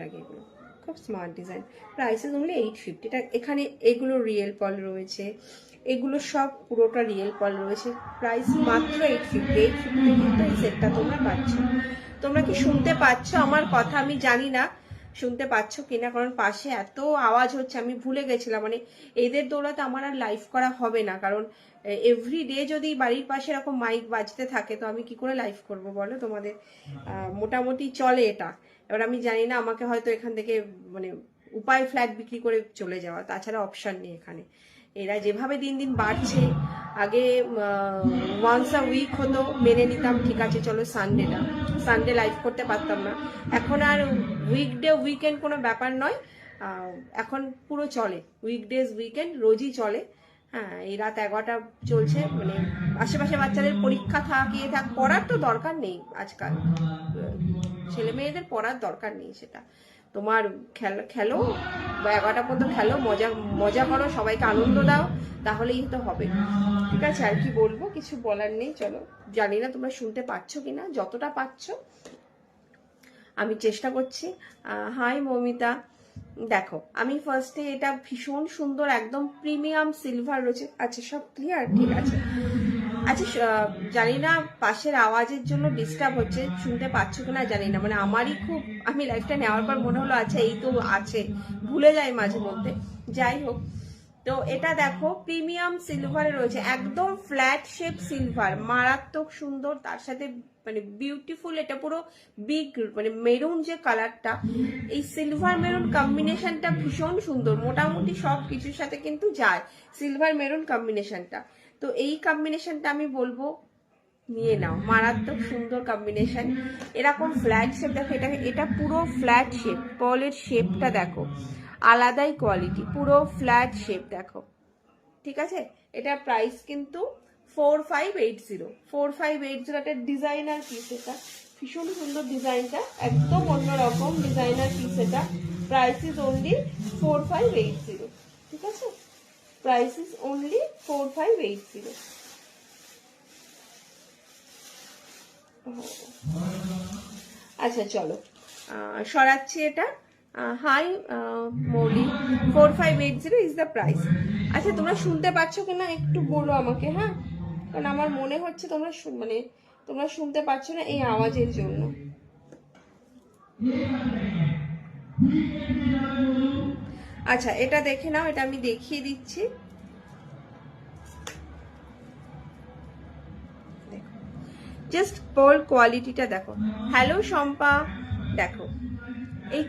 লাগে এগুলো, খুব স্মার্ট ডিজাইন। Prices only 850। এটা এখানে এগুলো রিয়েল পার্ল রয়েছে, এগুলো সব পুরোটা রিয়েল পার্ল রয়েছে। প্রাইস মাত্র 850। 850 কিন্তু এই সেটটা তোমরা পাচ্ছ। তোমরা কি শুনতে পাচ্ছ আমার কথা? আমি জানি না শুনতে পাচ্ছ কিনা, কারণ পাশে এত আওয়াজ হচ্ছে, আমি ভুলে গেছিলাম। মানে এদের দৌড়াতে আমার আর লাইভ করা হবে না, কারণ এভরিডে যদি বাড়ির পাশে এরকম মাইক বাজতে থাকে তো আমি কি করে লাইভ করব বলো তোমাদের? মোটামুটি চলে এটা। এবার আমি জানি না, আমাকে হয়তো এখান থেকে মানে উপায় ফ্ল্যাট বিক্রি করে চলে যাওয়া, তাছাড়া অপশন নেই এখানে। এরা যেভাবে দিন দিন বাড়ছে, আগে ওয়ান্স আ উইক হতো, মেনে নিতাম, ঠিক আছে চলো সানডে লাইভ করতে পারতাম না। এখন আর উইকডে উইকেন্ড কোনো ব্যাপার নয়, এখন পুরো চলে, উইকডেজ উইকেন্ড রোজই চলে। হ্যাঁ, এই রাত 11টা চলছে। মানে আশেপাশে বাচ্চাদের পরীক্ষা থাকিয়ে পড়ার তো দরকার নেই আজকাল, ছেলে মেয়েদের পড়ার দরকার নেই, সেটা তোমার খেলো বা 11টা পর্যন্ত খেলো, মজা করো, সবাইকে আনন্দ দাও, তাহলেই তো হবে। ঠিক আছে, আর কি বলবো, কিছু বলার নেই। চলো, জানি না তোমরা শুনতে পাচ্ছ কিনা, যতটা পাচ্ছ আমি চেষ্টা করছি। হাই মমিতা, দেখো আমি ফার্স্টে, এটা ভীষণ সুন্দর, একদম প্রিমিয়াম সিলভার রয়েছে। আচ্ছা, সব ক্লিয়ার? ঠিক আছে। আচ্ছা, জানি না পাশের আওয়াজের জন্য ডিস্টার্ব হচ্ছে, শুনতে পাচ্ছ কিনা জানি না। মানে আমারই খুব, আমি লাইফটা নেওয়ার পর মনে হলো আচ্ছা এই তো আছে, ভুলে যাই মাঝে মধ্যে। যাই হোক, তো এটা দেখো প্রিমিয়াম সিলভারে রয়েছে, একদম ফ্ল্যাট শেপ সিলভার, মারাত্মক সুন্দর। তার সাথে মানে বিউটিফুল, এটা পুরো বিগ মানে মেরুন যে কালারটা, এই সিলভার মেরুন কম্বিনেশনটা ভীষণ সুন্দর। মোটামুটি সব কিছুর সাথে কিন্তু যায় সিলভার মেরুন কম্বিনেশনটা। তো এই কম্বিনেশনটা আমি বলবো নিয়ে নাও, মারাত্মক সুন্দর কম্বিনেশন। এরকম ফ্ল্যাট শেপ দেখো, এটা পুরো ফ্ল্যাট শেপ, পার্লের শেপটা দেখো, আলাদাই কোয়ালিটি, পুরো ফ্ল্যাট শেপ দেখো। ঠিক আছে, এটা প্রাইস কিন্তু 4580। 4580 একটা ডিজাইনার পিস, এটা ভীষণ সুন্দর ডিজাইনটা, একদম অন্যরকম ডিজাইনার পিস। এটা প্রাইস ইজ অনলি 4580। ঠিক আছে, প্রাইস ইজ অনলি 4580। আচ্ছা চলো, সরাচ্ছি এটা। Hi Mouli, 4580 is the price. আচ্ছা, তোমরা শুনতে পাচ্ছ কিনা একটু বলো আমাকে, হ্যাঁ? কারণ আমার মনে হচ্ছে তোমরা মানে তোমরা শুনতে পাচ্ছ না এই আওয়াজের জন্য। আচ্ছা, এটা দেখে নাও, এটা আমি দেখিয়ে দিচ্ছি। জাস্ট পার্ল কোয়ালিটিটা দেখো। হ্যালো শম্পা, দেখো এই